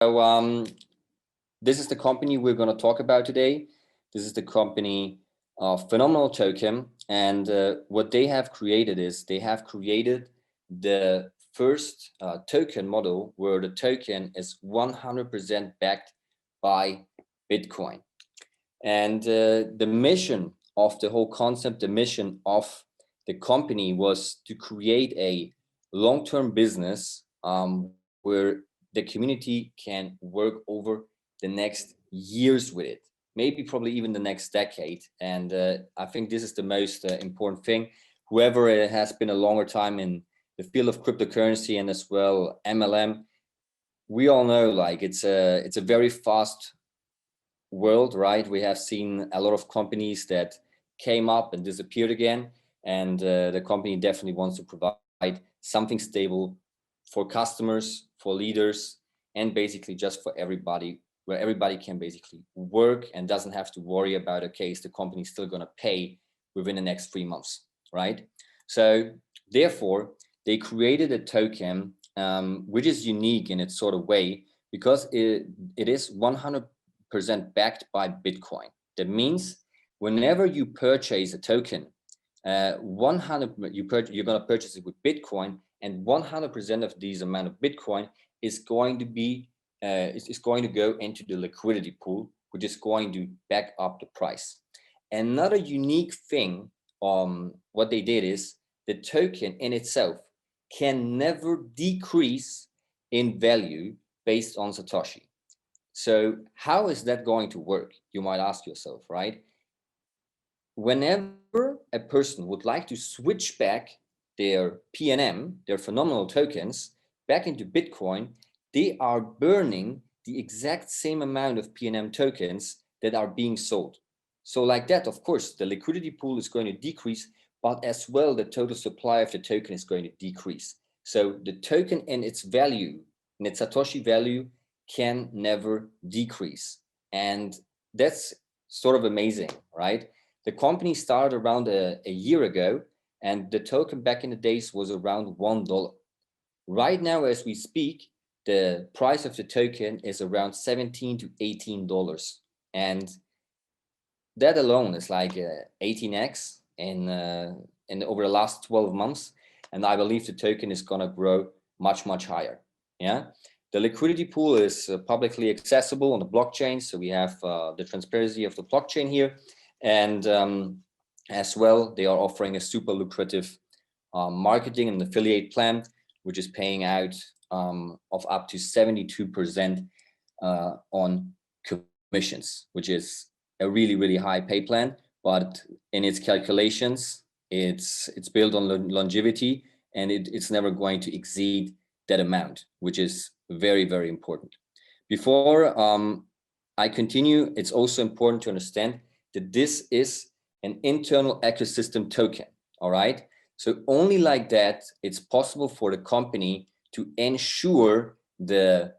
This is the company we're going to talk about today. This is the company Phenomenal Token, and what they have created is they have created the first token model where the token is 100% backed by Bitcoin. And the mission of the whole concept, the mission of the company was to create a long-term business where the community can work over the next years with it, maybe probably even the next decade. And I think this is the most important thing. Whoever has been a longer time in the field of cryptocurrency and as well MLM, we all know like it's a very fast world, right? We have seen a lot of companies that came up and disappeared again, and the company definitely wants to provide something stable for customers, for leaders, and basically just for everybody, where everybody can basically work and doesn't have to worry about, okay, is the company still going to pay within the next 3 months, right? So therefore, they created a token which is unique in its sort of way, because it is 100% backed by Bitcoin. That means whenever you purchase a token, you're going to purchase it with Bitcoin, and 100% of this amount of Bitcoin is going to be is going to go into the liquidity pool, which is going to back up the price. Another unique thing what they did is the token in itself can never decrease in value based on Satoshi. So how is that going to work? You might ask yourself, right? Whenever a person would like to switch back their PNM, their phenomenal tokens, back into Bitcoin, they are burning the exact same amount of PNM tokens that are being sold. So like that, of course, the liquidity pool is going to decrease, but as well, the total supply of the token is going to decrease. So the token and its value, and its Satoshi value, can never decrease. And that's sort of amazing, right? The company started around a year ago, and the token back in the days was around $1. Right now, as we speak, the price of the token is around $17 to $18. And that alone is like 18x in over the last 12 months. And I believe the token is going to grow much, much higher. Yeah. The liquidity pool is publicly accessible on the blockchain. So we have the transparency of the blockchain here. And as well, they are offering a super lucrative marketing and affiliate plan, which is paying out of up to 72% on commissions, which is a really, really high pay plan. But in its calculations, it's built on longevity, and it's never going to exceed that amount, which is very, very important. Before I continue, it's also important to understand that this is an internal ecosystem token, all right? So only like that, it's possible for the company to ensure the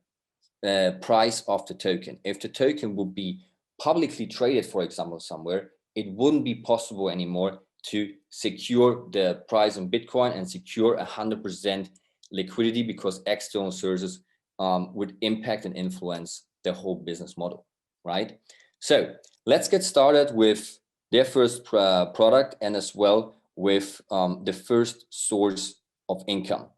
price of the token. If the token would be publicly traded, for example, somewhere, it wouldn't be possible anymore to secure the price on Bitcoin and secure 100% liquidity, because external sources would impact and influence the whole business model, right? So let's get started with their first product, and as well with the first source of income.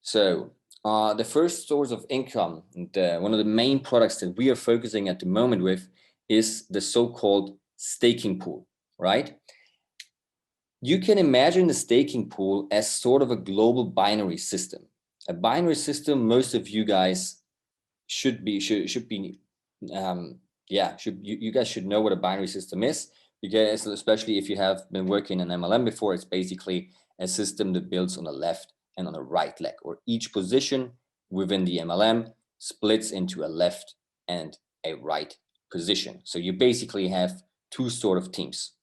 So the first source of income, one of the main products that we are focusing at the moment with, is the so-called staking pool, right? You can imagine the staking pool as sort of a global binary system. A binary system, most of you guys you guys should know what a binary system is, because especially if you have been working in MLM before, it's basically a system that builds on the left and on the right leg, or each position within the MLM splits into a left and a right position. So you basically have two sort of teams.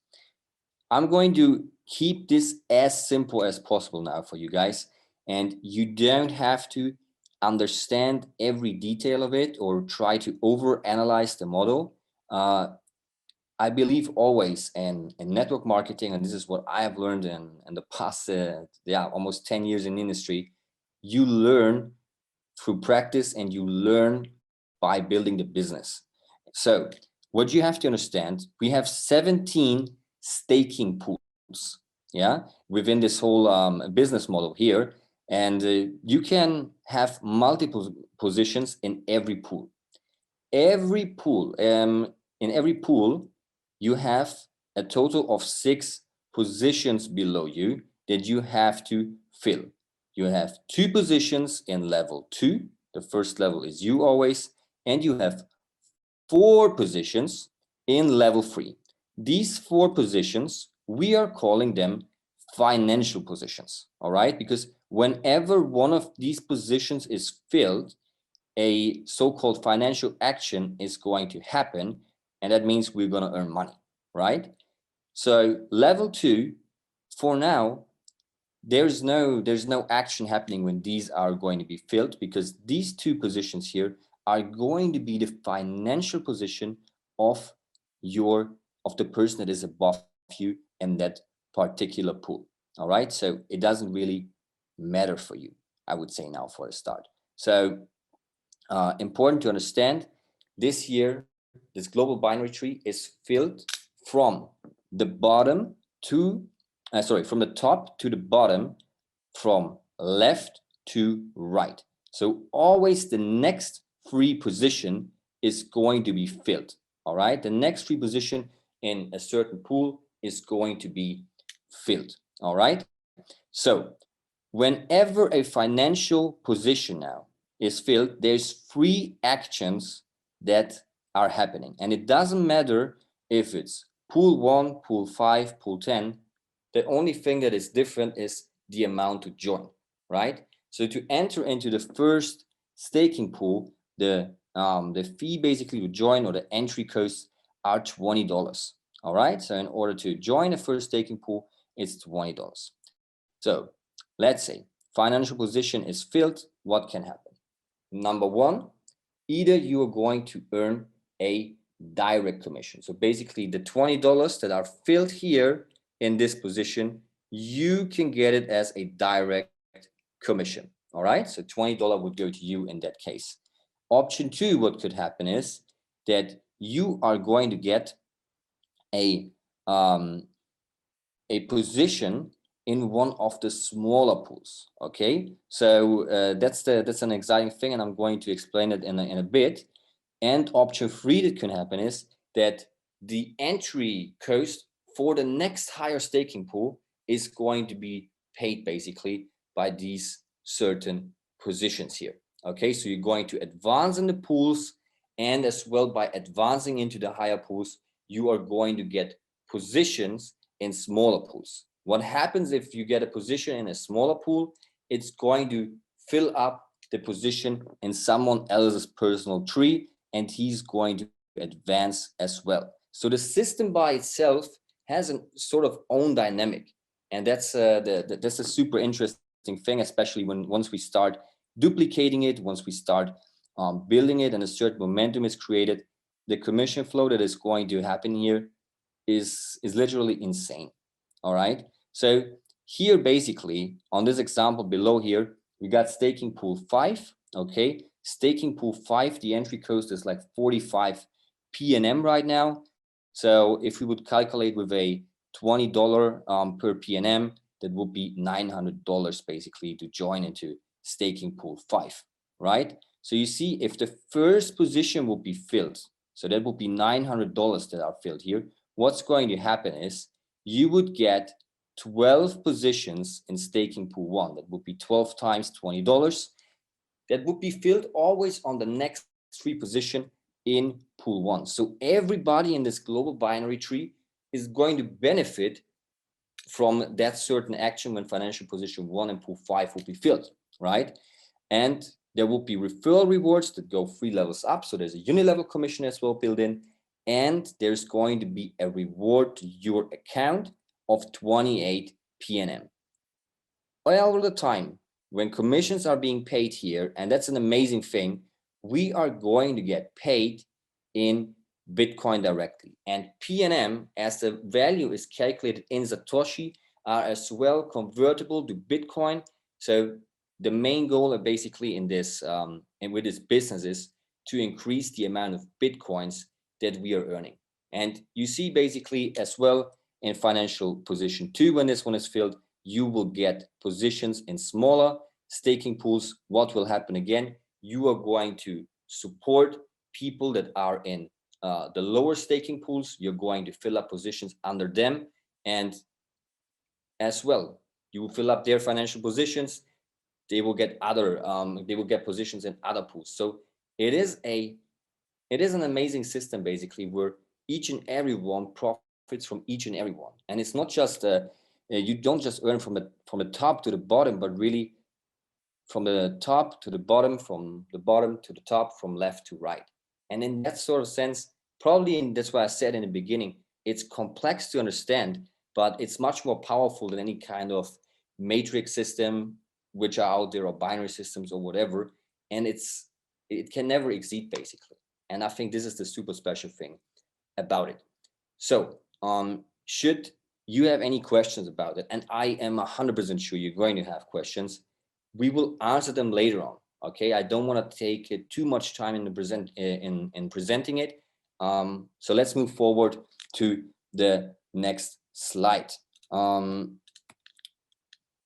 I'm going to keep this as simple as possible now for you guys, and you don't have to understand every detail of it or try to overanalyze the model. I believe always in network marketing, and this is what I have learned in the past, almost 10 years in the industry. You learn through practice and you learn by building the business. So what you have to understand, we have 17 staking pools, yeah, within this whole business model here. And you can have multiple positions in every pool. Every pool, in every pool, you have a total of 6 positions below you that you have to fill. You have 2 positions in level 2. The first level is you always, and you have 4 positions in level 3. These 4 positions, we are calling them financial positions, all right? Because whenever one of these positions is filled, a so-called financial action is going to happen, and that means we're going to earn money, right? So level 2, for now, there's no action happening when these are going to be filled, because these 2 positions here are going to be the financial position of the person that is above you in that particular pool. All right, so it doesn't really matter for you, I would say, now for a start. So important to understand, this year this global binary tree is filled from the bottom to from the top to the bottom, from left to right. So always the next free position is going to be filled. All right, the next free position in a certain pool is going to be filled. All right, so whenever a financial position now is filled, there's 3 actions that are happening, and it doesn't matter if it's pool 1, pool 5, pool 10. The only thing that is different is the amount to join, right? So to enter into the first staking pool, the fee basically to join, or the entry costs, are $20. All right, so in order to join the first staking pool, it's $20. So let's say financial position is filled. What can happen? Number 1, either you are going to earn a direct commission. So basically the $20 that are filled here in this position, you can get it as a direct commission. All right, so $20 would go to you in that case. Option 2, what could happen is that you are going to get a position in one of the smaller pools. Okay, so that's an exciting thing, and I'm going to explain it in a bit. And option 3 that can happen is that the entry cost for the next higher staking pool is going to be paid basically by these certain positions here. Okay, so you're going to advance in the pools, and as well by advancing into the higher pools, you are going to get positions in smaller pools. What happens if you get a position in a smaller pool? It's going to fill up the position in someone else's personal tree, and he's going to advance as well. So the system by itself has a sort of own dynamic, and that's a super interesting thing, especially once we start duplicating it, once we start building it, and a certain momentum is created. The commission flow that is going to happen here is literally insane. All right, so here basically on this example below here, we got staking pool 5. Okay, staking pool 5, the entry cost is like 45 PNM right now. So if we would calculate with a $20 per PNM, that would be $900 basically to join into staking pool 5, right? So you see, if the first position would be filled, so that would be $900 that are filled here, what's going to happen is you would get 12 positions in staking pool 1. That would be 12 times $20. That would be filled always on the next free position in pool 1. So everybody in this global binary tree is going to benefit from that certain action when financial position 1 and pool 5 will be filled, right? And there will be referral rewards that go 3 levels up. So there's a unilevel commission as well built in, and there's going to be a reward to your account of 28 PNM. All the time when commissions are being paid here, and that's an amazing thing, we are going to get paid in Bitcoin directly. And PNM, as the value is calculated in Satoshi, are as well convertible to Bitcoin. So the main goal basically in this and with this business is to increase the amount of Bitcoins that we are earning. And you see basically as well in financial position 2, when this one is filled, you will get positions in smaller staking pools. What will happen again? You are going to support people that are in the lower staking pools. You're going to fill up positions under them, and as well, you will fill up their financial positions. They will get other they will get positions in other pools. So it is an amazing system basically, where each and every one profits from each and every one. And it's not just you don't just earn from the top to the bottom, but really from the top to the bottom, from the bottom to the top, from left to right. And in that sort of sense, probably, and that's why I said in the beginning, it's complex to understand, but it's much more powerful than any kind of matrix system which are out there, or binary systems or whatever. And it can never exceed basically. And I think this is the super special thing about it. So should you have any questions about it, and I am 100% sure you're going to have questions, we will answer them later on. Okay, I don't want to take too much time in presenting it. So let's move forward to the next slide.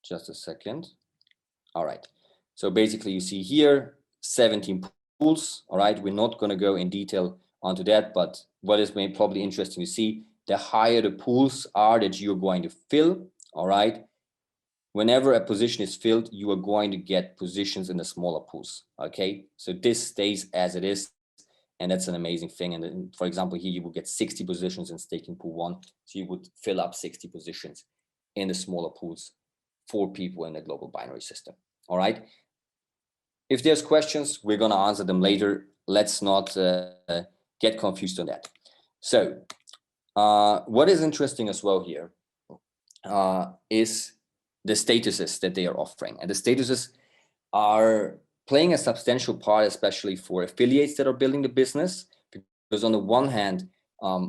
Just a second. All right. So basically, you see here 17 pools. All right. We're not going to go in detail onto that, but what is probably interesting to see, the higher the pools are that you're going to fill. All right. Whenever a position is filled, you are going to get positions in the smaller pools. Okay. So this stays as it is. And that's an amazing thing. And then, for example, here you will get 60 positions in staking pool 1. So you would fill up 60 positions in the smaller pools for people in the global binary system. All right. If there's questions, we're going to answer them later. Let's not get confused on that. So what is interesting as well here is the statuses that they are offering. And the statuses are playing a substantial part, especially for affiliates that are building the business, because on the one hand,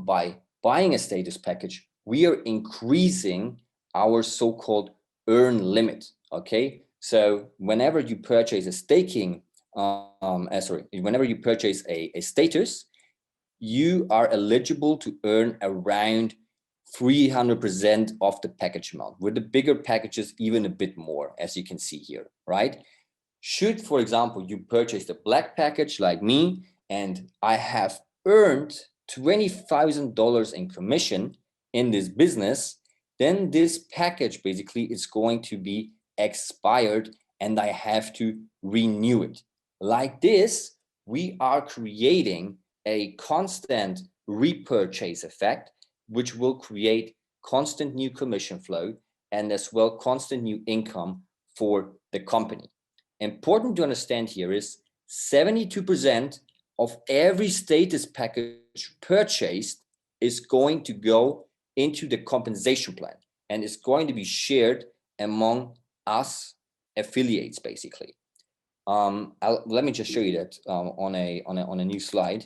by buying a status package, we are increasing our so-called earn limit. Okay, so whenever you purchase a staking, whenever you purchase a status, you are eligible to earn around 300% of the package amount. With the bigger packages, even a bit more, as you can see here, right? Should, for example, you purchase the black package like me, and I have earned $20,000 in commission in this business, then this package basically is going to be expired and I have to renew it. Like this, we are creating a constant repurchase effect, which will create constant new commission flow and as well constant new income for the company. Important to understand here is 72% of every status package purchased is going to go into the compensation plan and is going to be shared among us affiliates basically. Let me just show you that on a new slide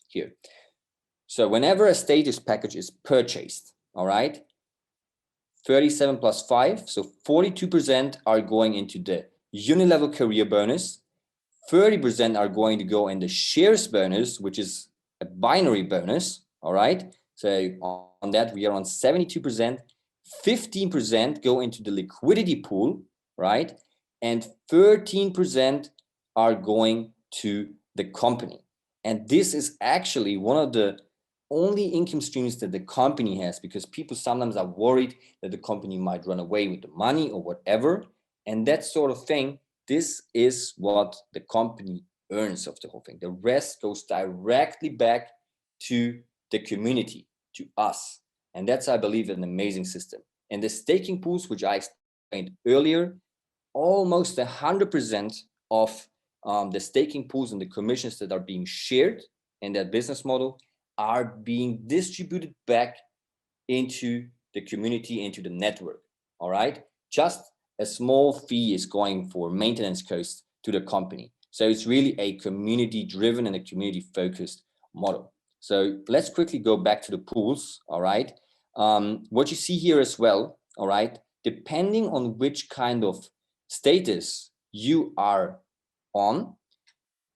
here. So whenever a status package is purchased, all right, 37 plus 5, so 42% are going into the unilevel career bonus, 30% are going to go in the shares bonus, which is a binary bonus, all right? So on that, we are on 72%, 15% go into the liquidity pool, right? And 13% are going to the company. And this is actually one of the only income streams that the company has, because people sometimes are worried that the company might run away with the money or whatever. And that sort of thing, this is what the company earns of the whole thing. The rest goes directly back to the community, to us. And that's, I believe, an amazing system. And the staking pools, which I explained earlier, almost 100% of the staking pools and the commissions that are being shared in that business model are being distributed back into the community, into the network. All right. Just a small fee is going for maintenance costs to the company. So it's really a community driven and a community focused model. So let's quickly go back to the pools. All right. What you see here as well. All right. depending on which kind of status you are on,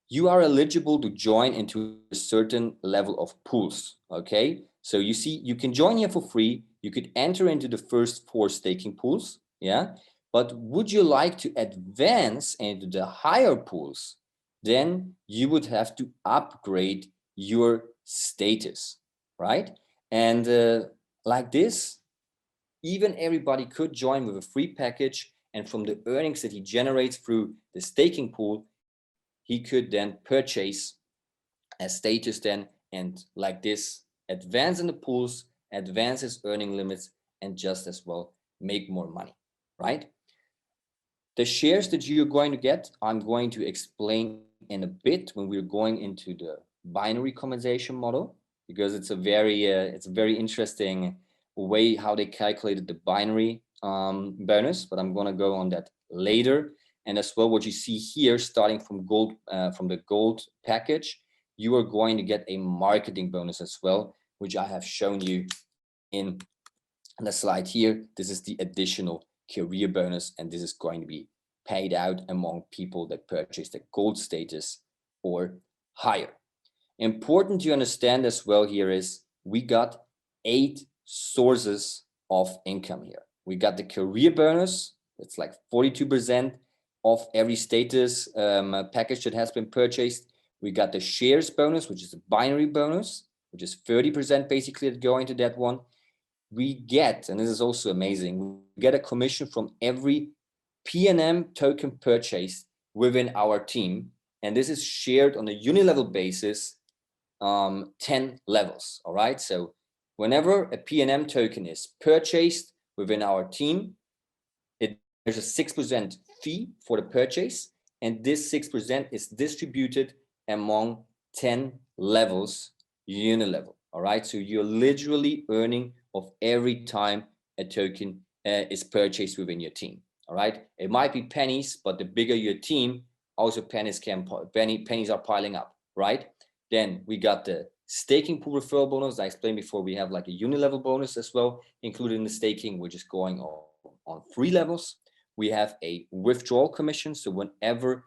you are eligible to join into a certain level of pools, okay? So you see, you can join here for free. You could enter into the first 4 staking pools, yeah? But would you like to advance into the higher pools? Then you would have to upgrade your status, right? And like this, even everybody could join with a free package, and from the earnings that he generates through the staking pool, he could then purchase a status then, and like this, advance in the pools, advance his earning limits, and just as well make more money, right? The shares that you're going to get, I'm going to explain in a bit when we're going into the binary compensation model, because it's a very interesting way how they calculated the binary bonus, but I'm going to go on that later. And as well, what you see here, starting from gold, from the gold package, you are going to get a marketing bonus as well, which I have shown you in the slide here. This is the additional career bonus, and this is going to be paid out among people that purchase the gold status or higher. Important to understand as well here is we got 8 sources of income here. We got the career bonus, it's like 42% of every status package that has been purchased. We got the shares bonus, which is a binary bonus, which is 30% basically that go into that one. We get, and this is also amazing, we get a commission from every PNM token purchased within our team, and this is shared on a unilevel basis, 10 levels. All right, so whenever a PNM token is purchased within our team, there's a 6% fee for the purchase, and this 6% is distributed among 10 levels unilevel. All right, so you're literally earning of every time a token is purchased within your team. All right, it might be pennies, but the bigger your team, also pennies are piling up, right? Then we got the staking pool referral bonus. I explained before, we have like a unilevel bonus as well included in the staking, which is going on 3 levels. We have a withdrawal commission. So whenever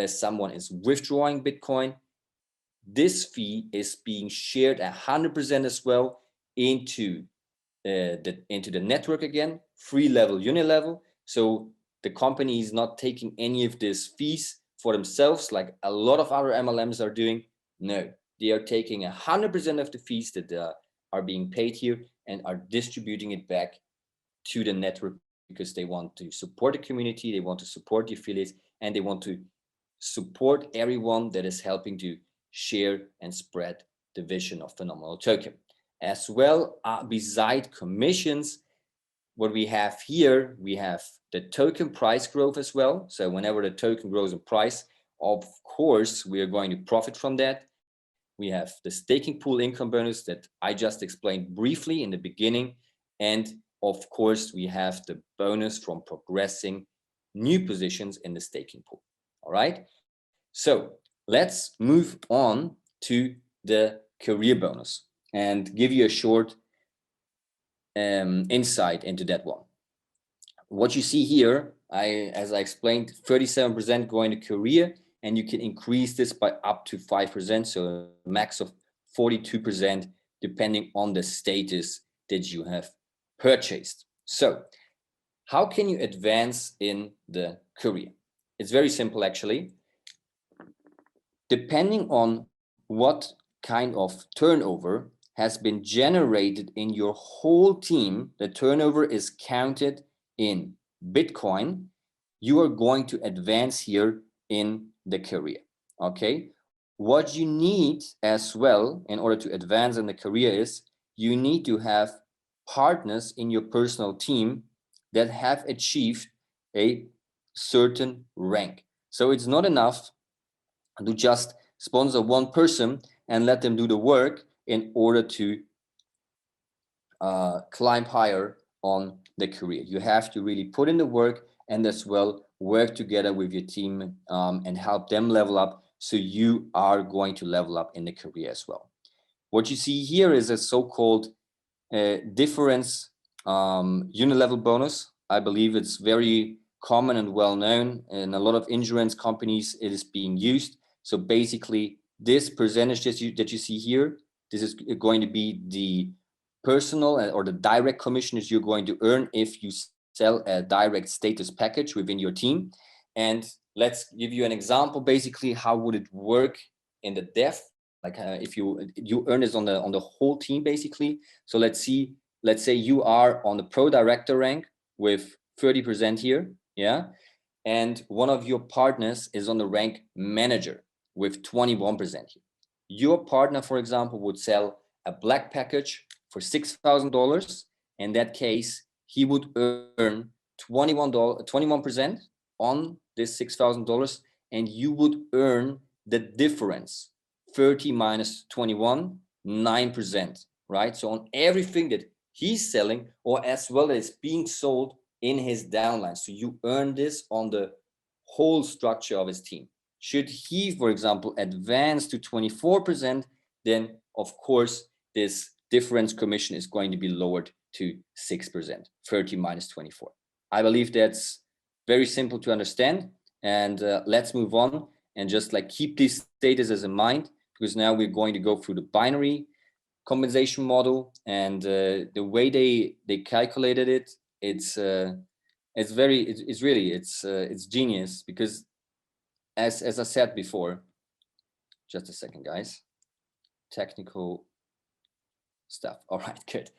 someone is withdrawing Bitcoin, this fee is being shared 100% as well into the network again, 3 level unilevel. So the company is not taking any of these fees for themselves like a lot of other MLMs are doing. No, they are taking 100% of the fees that are being paid here and are distributing it back to the network, because they want to support the community, they want to support the affiliates, and they want to support everyone that is helping to share and spread the vision of Phenomenal Token. As well, beside commissions, what we have here, we have the token price growth as well. So whenever the token grows in price, of course, we are going to profit from that. We have the staking pool income bonus that I just explained briefly in the beginning. And of course, we have the bonus from progressing new positions in the staking pool. All right. So let's move on to the career bonus and give you a short insight into that one. What you see here, as I explained, 37% going to career, and you can increase this by up to 5%, so a max of 42% depending on the status that you have purchased. So how can you advance in the career? It's very simple, actually. Depending on what kind of turnover has been generated in your whole team, the turnover is counted in Bitcoin, you are going to advance here in the career. Okay, what you need as well in order to advance in the career is you need to have partners in your personal team that have achieved a certain rank. So it's not enough to just sponsor one person and let them do the work in order to climb higher on the career. You have to really put in the work and as well work together with your team and help them level up, so you are going to level up in the career as well. What you see here is a so-called difference unilevel bonus. I believe it's very common and well known. In a lot of insurance companies, it is being used. So basically, this percentage that you see here, this is going to be the personal or the direct commissions you're going to earn if you sell a direct status package within your team. And let's give you an example. Basically, how would it work in the depth? Like if you earn this on the whole team, basically. So let's say you are on the pro director rank with 30% here, yeah, and one of your partners is on the rank manager with 21% here. Your partner, for example, would sell a black package for $6,000. In that case, he would earn 21% on this $6,000, and you would earn the difference, 30 minus 21, 9%, right? So on everything that he's selling, or as well as being sold in his downline. So you earn this on the whole structure of his team. Should he, for example, advance to 24%, then of course this difference commission is going to be lowered to 6%, 30 minus 24. I believe that's very simple to understand. And let's move on and just like keep these statuses in mind, because now we're going to go through the binary compensation model, and the way they calculated it, it's genius, because as I said before, just a second, guys, technical stuff. All right, good.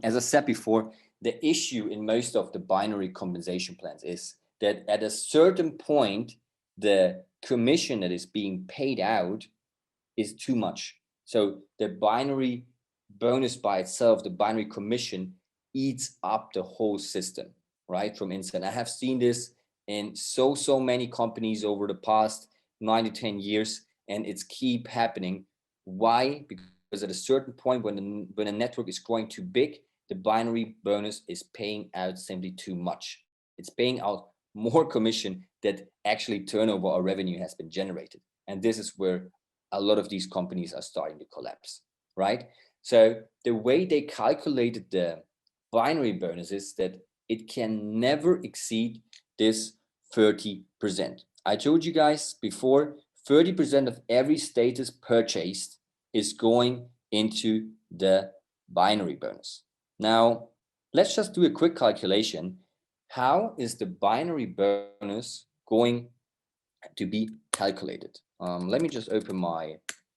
As I said before, the issue in most of the binary compensation plans is that at a certain point, the commission that is being paid out is too much. So the binary bonus by itself, the binary commission, eats up the whole system, right, from inside. I have seen this in so many companies over the past 9 to 10 years, and it's keep happening. Why? Because at a certain point, when a network is growing too big, the binary bonus is paying out simply too much. It's paying out more commission that actually turnover or revenue has been generated. And this is where a lot of these companies are starting to collapse, right? So the way they calculated the binary bonus is that it can never exceed this 30%. I told you guys before, 30% of every status purchased is going into the binary bonus. Now, let's just do a quick calculation. How is the binary bonus going to be calculated? Let me just open my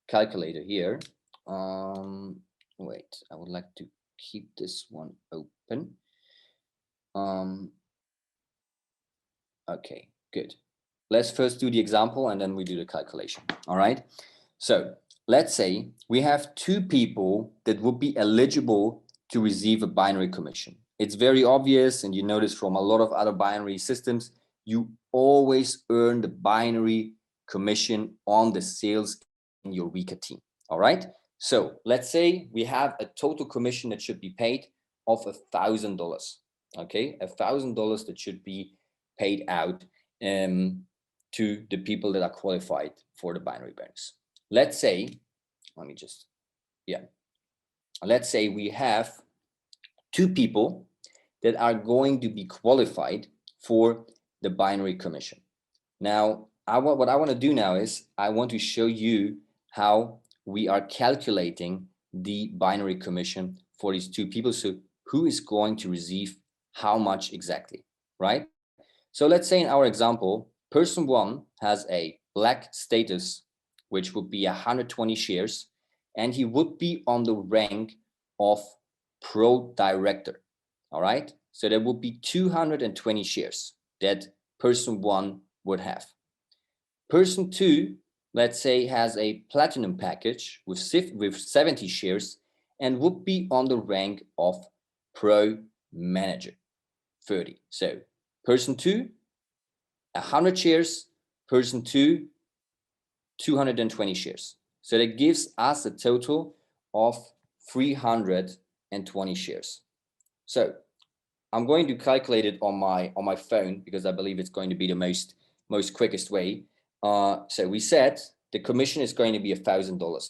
calculator here. Wait, I would like to keep this one open. Okay, good. Let's first do the example and then we do the calculation. All right. So let's say we have two people that would be eligible to receive a binary commission. It's very obvious, and you notice from a lot of other binary systems, you always earn the binary commission on the sales in your weaker team. All right. So let's say we have a total commission that should be paid of $1,000. Okay, $1,000 that should be paid out to the people that are qualified for the binary bonus. Let's say, let's say we have two people that are going to be qualified for the binary commission. Now, what I want to do now is I want to show you how we are calculating the binary commission for these two people. So who is going to receive how much exactly, right? So let's say in our example, person one has a black status, which would be 120 shares, and he would be on the rank of pro director. All right. So there would be 220 shares that person one would have. Person two, let's say, has a platinum package with 70 shares and would be on the rank of pro manager, 30. So person two, 100 shares, person two, 220 shares. So that gives us a total of 320 shares. So I'm going to calculate it on my phone because I believe it's going to be the most quickest way. So we said the commission is going to be $1,000,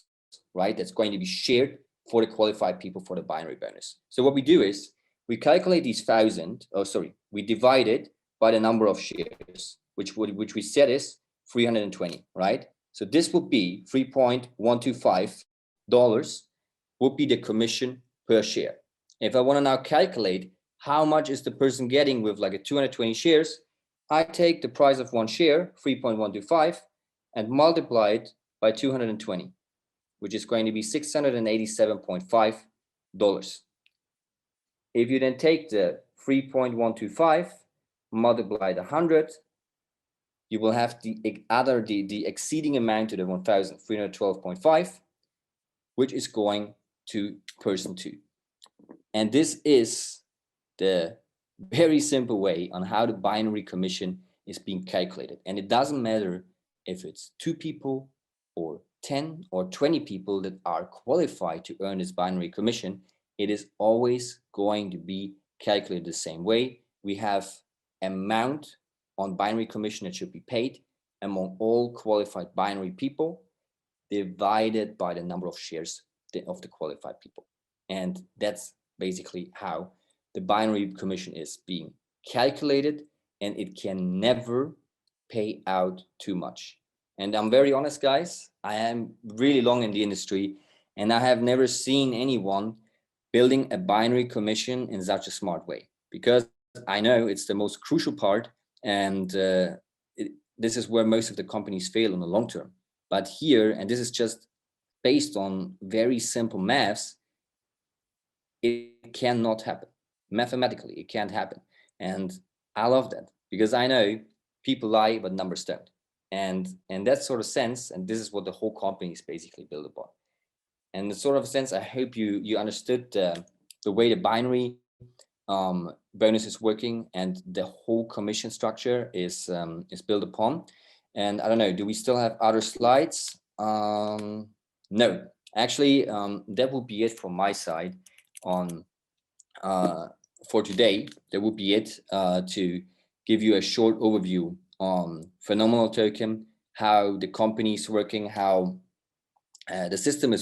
right? That's going to be shared for the qualified people for the binary bonus. So what we do is we calculate these 1,000, oh, sorry, we divide it by the number of shares, which we said is 320, right? So this would be $3.125 would be the commission per share. If I want to now calculate how much is the person getting with like a 220 shares, I take the price of one share, 3.125, and multiply it by 220, which is going to be $687.5. If you then take the 3.125, multiply the 100, you will have the exceeding amount to the 1,312.5, which is going to person 2. And this is the very simple way on how the binary commission is being calculated. And it doesn't matter if it's 2 people or 10 or 20 people that are qualified to earn this binary commission. It is always going to be calculated the same way. We have amount on binary commission that should be paid among all qualified binary people divided by the number of shares of the qualified people. And that's basically how the binary commission is being calculated, and it can never pay out too much. And I'm very honest, guys, I am really long in the industry, and I have never seen anyone building a binary commission in such a smart way, because I know it's the most crucial part, and this is where most of the companies fail in the long term. But here, and this is just based on very simple maths, it cannot happen. Mathematically, it can't happen. And I love that, because I know people lie, but numbers don't. And in that sort of sense, and this is what the whole company is basically built upon. And the sort of sense, I hope you understood the way the binary bonus is working and the whole commission structure is built upon. And I don't know, do we still have other slides? No, actually, that would be it from my side on for today. That would be it to give you a short overview on Phenomenal Token, how the company is working, how the system is